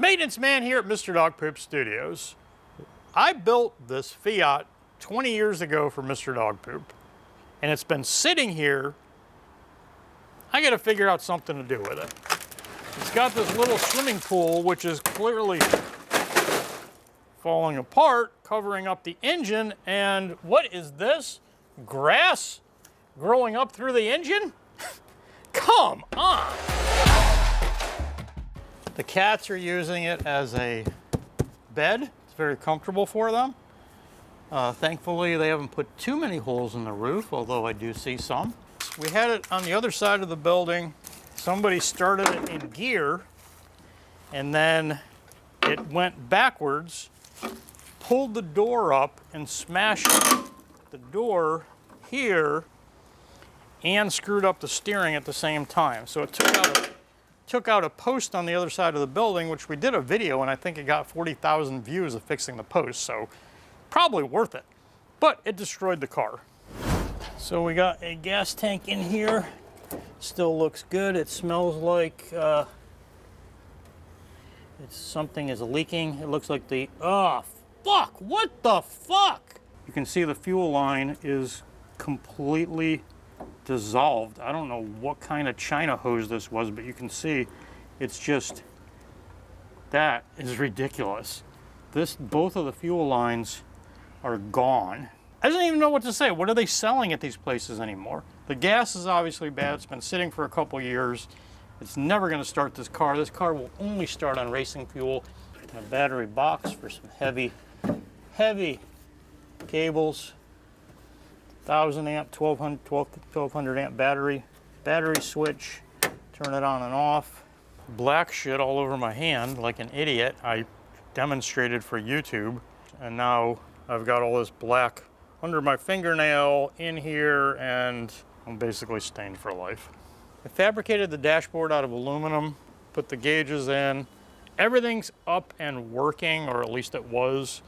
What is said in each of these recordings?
Maintenance man here at Mr. Dog Poop Studios. I built this Fiat 20 years ago for Mr. Dog Poop, and it's been sitting here. I gotta figure out something to do with it. It's got this little swimming pool, which is clearly falling apart, covering up the engine, and what is this? Grass growing up through the engine? Come on! The cats are using it as a bed. It's very comfortable for them. Thankfully, they haven't put too many holes in the roof, although I do see some. We had it on the other side of the building. Somebody started it in gear, and then it went backwards, pulled the door up, and smashed the door here, and screwed up the steering at the same time. So it took out a post on the other side of the building, which we did a video, and I think it got 40,000 views of fixing the post, so probably worth it. But it destroyed the car. So we got a gas tank in here. Still looks good. It smells like something is leaking. It looks like the, oh, fuck, what the fuck? You can see the fuel line is completely dissolved. I don't know what kind of China hose this was, but you can see it's just, that is ridiculous. Both of the fuel lines are gone. I don't even know what to say. What are they selling at these places anymore? The gas is obviously bad. It's been sitting for a couple years. It's never going to start this car. This car will only start on racing fuel. And a battery box for some heavy cables. 1,000 amp, 1200 amp battery switch, turn it on and off. Black shit all over my hand like an idiot. I demonstrated for YouTube, and now I've got all this black under my fingernail in here, and I'm basically stained for life. I fabricated the dashboard out of aluminum, put the gauges in. Everything's up and working, or at least it was.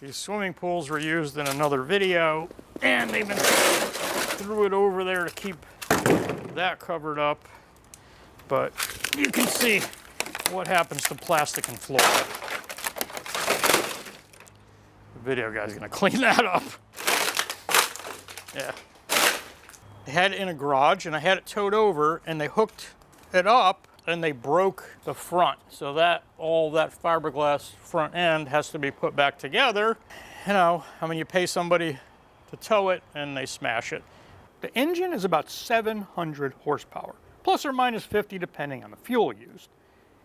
These swimming pools were used in another video, and they even threw it over there to keep that covered up. But you can see what happens to plastic and floor. The video guy's gonna clean that up. Yeah. I had it in a garage, and I had it towed over, and they hooked it up, and they broke the front. So that all that fiberglass front end has to be put back together. You know, I mean, you pay somebody to tow it and they smash it. The engine is about 700 horsepower, plus or minus 50 depending on the fuel used.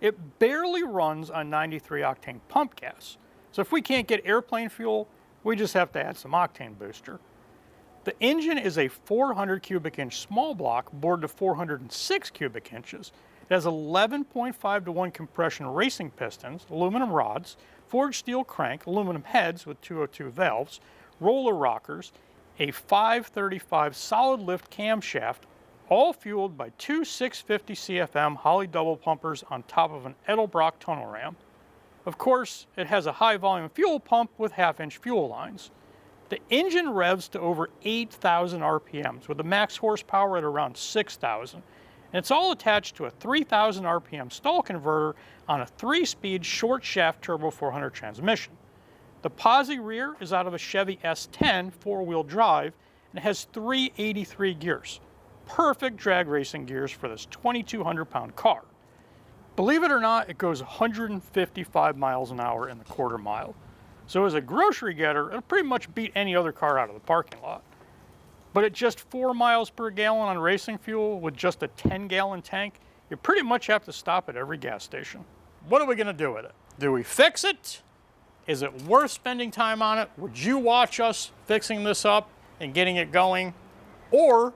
It barely runs on 93 octane pump gas. So if we can't get airplane fuel, we just have to add some octane booster. The engine is a 400 cubic inch small block bored to 406 cubic inches. It has 11.5 to 1 compression racing pistons, aluminum rods, forged steel crank, aluminum heads with 202 valves, roller rockers, a 535 solid lift camshaft, all fueled by two 650 CFM Holley double pumpers on top of an Edelbrock tunnel ram. Of course, it has a high volume fuel pump with half-inch fuel lines. The engine revs to over 8,000 RPMs with a max horsepower at around 6,000. And it's all attached to a 3,000 RPM stall converter on a 3-speed short shaft turbo 400 transmission. The posi rear is out of a Chevy S10 4-wheel drive and has 383 gears. Perfect drag racing gears for this 2,200 pound car. Believe it or not, it goes 155 miles an hour in the quarter mile. So as a grocery getter, it'll pretty much beat any other car out of the parking lot. But at just 4 miles per gallon on racing fuel with just a 10-gallon tank, you pretty much have to stop at every gas station. What are we gonna do with it? Do we fix it? Is it worth spending time on it? Would you watch us fixing this up and getting it going? Or,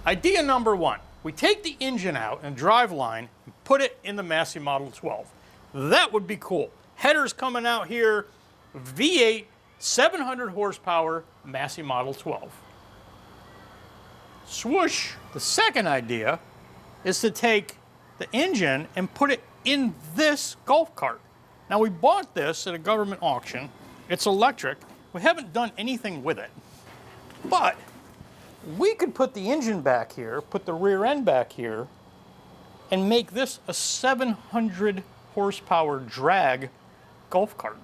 idea number one, we take the engine out and driveline and put it in the Massey Model 12. That would be cool. Headers coming out here, V8, 700 horsepower, Massey Model 12. Swoosh. The second idea is to take the engine and put it in this golf cart. Now, we bought this at a government auction. It's electric. We haven't done anything with it. But we could put the engine back here, put the rear end back here, and make this a 700 horsepower drag golf cart.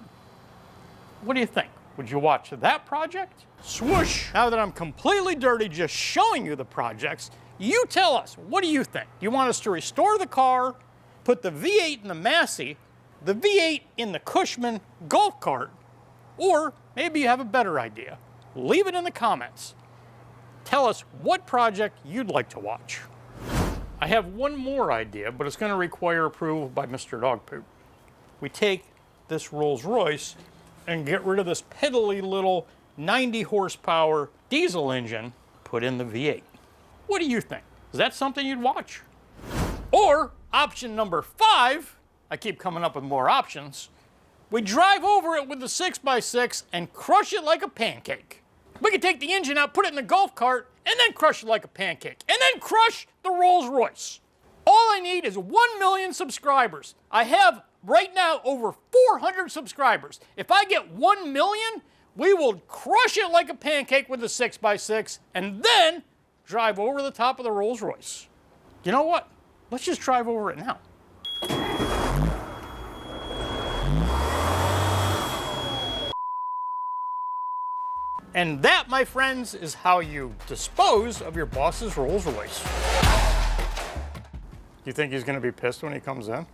What do you think? Would you watch that project? Swoosh! Now that I'm completely dirty just showing you the projects, you tell us, what do you think? Do you want us to restore the car, put the V8 in the Massey, the V8 in the Cushman golf cart, or maybe you have a better idea? Leave it in the comments. Tell us what project you'd like to watch. I have one more idea, but it's going to require approval by Mr. Dogpoop. We take this Rolls-Royce and get rid of this piddly little 90 horsepower diesel engine, put in the V8. What do you think? Is that something you'd watch? Or option number 5, I keep coming up with more options, we drive over it with the 6x6 and crush it like a pancake. We could take the engine out, put it in the golf cart, and then crush it like a pancake, and then crush the Rolls-Royce. All I need is 1 million subscribers. I have right now over 400 subscribers. If I get 1 million, we will crush it like a pancake with the 6x6 and then drive over the top of the Rolls-Royce. You know what? Let's just drive over it now. And that, my friends, is how you dispose of your boss's Rolls-Royce. You think he's going to be pissed when he comes in?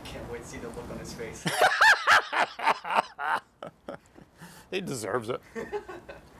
Can't wait to see the look on his face. He deserves it.